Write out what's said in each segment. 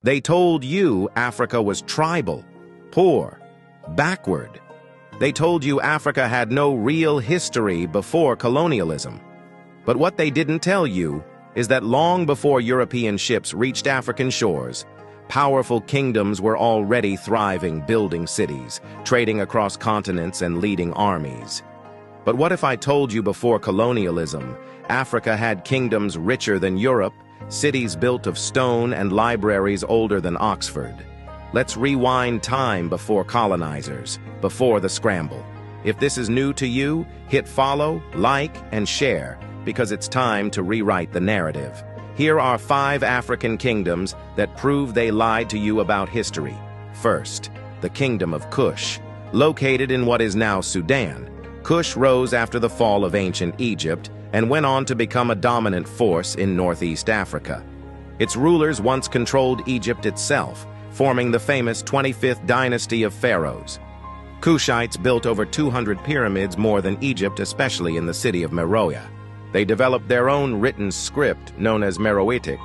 They told you Africa was tribal, poor, backward. They told you Africa had no real history before colonialism. But what they didn't tell you is that long before European ships reached African shores, powerful kingdoms were already thriving, building cities, trading across continents, and leading armies. But what if I told you before colonialism, Africa had kingdoms richer than Europe, cities built of stone, and libraries older than Oxford? Let's rewind time before colonizers, before the scramble. If this is new to you, hit follow, like, and share, because it's time to rewrite the narrative. Here are 5 African kingdoms that prove they lied to you about history. First, the Kingdom of Kush. Located in what is now Sudan, Kush rose after the fall of ancient Egypt and went on to become a dominant force in Northeast Africa. Its rulers once controlled Egypt itself, forming the famous 25th dynasty of pharaohs. Kushites built over 200 pyramids more than Egypt, especially in the city of Meroe. They developed their own written script, known as Meroitic,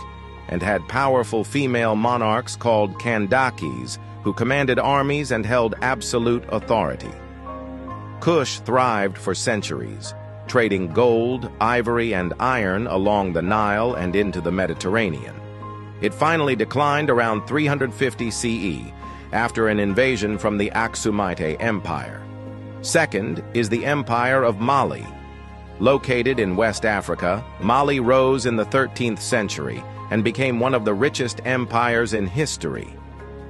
and had powerful female monarchs called Kandakis, who commanded armies and held absolute authority. Kush thrived for centuries, trading gold, ivory, and iron along the Nile and into the Mediterranean. It finally declined around 350 CE after an invasion from the Aksumite Empire. Second is the Empire of Mali. Located in West Africa, Mali rose in the 13th century and became one of the richest empires in history.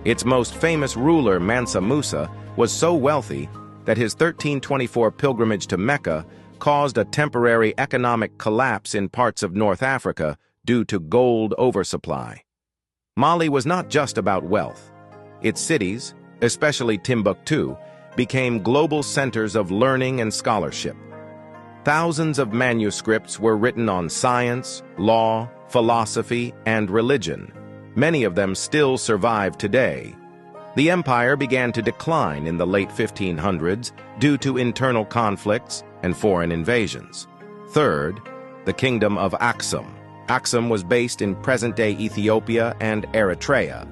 Its most famous ruler, Mansa Musa, was so wealthy that his 1324 pilgrimage to Mecca caused a temporary economic collapse in parts of North Africa due to gold oversupply. Mali was not just about wealth. Its cities, especially Timbuktu, became global centers of learning and scholarship. Thousands of manuscripts were written on science, law, philosophy, and religion. Many of them still survive today. The empire began to decline in the late 1500s due to internal conflicts and foreign invasions. Third, the Kingdom of Aksum. Aksum was based in present-day Ethiopia and Eritrea,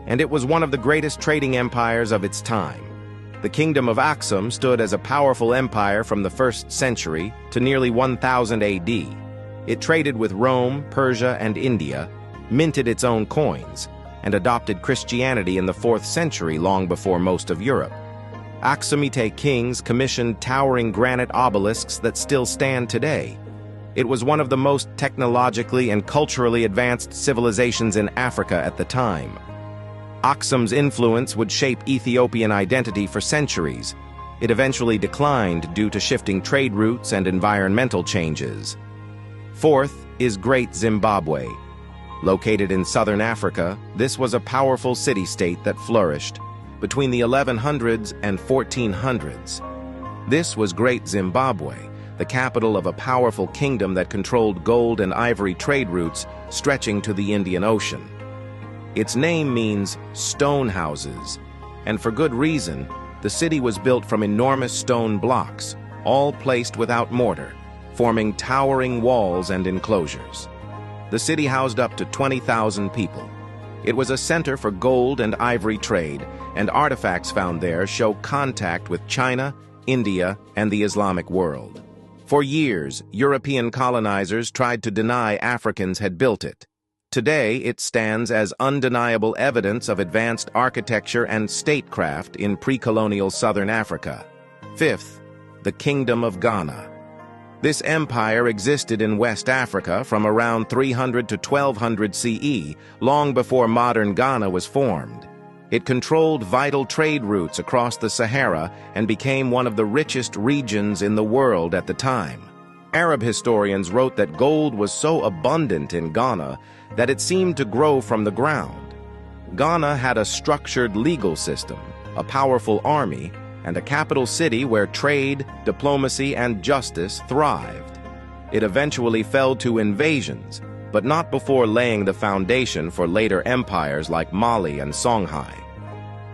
and it was one of the greatest trading empires of its time. The Kingdom of Aksum stood as a powerful empire from the 1st century to nearly 1000 AD. It traded with Rome, Persia, and India, minted its own coins, and adopted Christianity in the 4th century, long before most of Europe. Aksumite kings commissioned towering granite obelisks that still stand today. It was one of the most technologically and culturally advanced civilizations in Africa at the time. Aksum's influence would shape Ethiopian identity for centuries. It eventually declined due to shifting trade routes and environmental changes. Fourth is Great Zimbabwe. Located in southern Africa, this was a powerful city-state that flourished between the 1100s and 1400s. This was Great Zimbabwe, the capital of a powerful kingdom that controlled gold and ivory trade routes stretching to the Indian Ocean. Its name means stone houses, and for good reason. The city was built from enormous stone blocks, all placed without mortar, forming towering walls and enclosures. The city housed up to 20,000 people. It was a center for gold and ivory trade, and artifacts found there show contact with China, India, and the Islamic world. For years, European colonizers tried to deny Africans had built it. Today, it stands as undeniable evidence of advanced architecture and statecraft in pre-colonial southern Africa. Fifth, the Kingdom of Ghana. This empire existed in West Africa from around 300 to 1200 CE, long before modern Ghana was formed. It controlled vital trade routes across the Sahara and became one of the richest regions in the world at the time. Arab historians wrote that gold was so abundant in Ghana that it seemed to grow from the ground. Ghana had a structured legal system, a powerful army, and a capital city where trade, diplomacy, and justice thrived. It eventually fell to invasions, but not before laying the foundation for later empires like Mali and Songhai.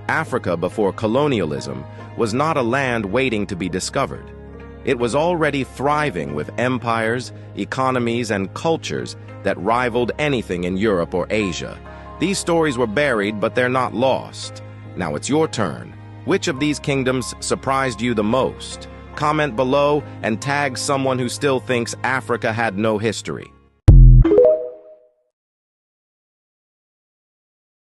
Africa before colonialism was not a land waiting to be discovered. It was already thriving with empires, economies, and cultures that rivaled anything in Europe or Asia. These stories were buried, but they're not lost. Now it's your turn. Which of these kingdoms surprised you the most? Comment below and tag someone who still thinks Africa had no history.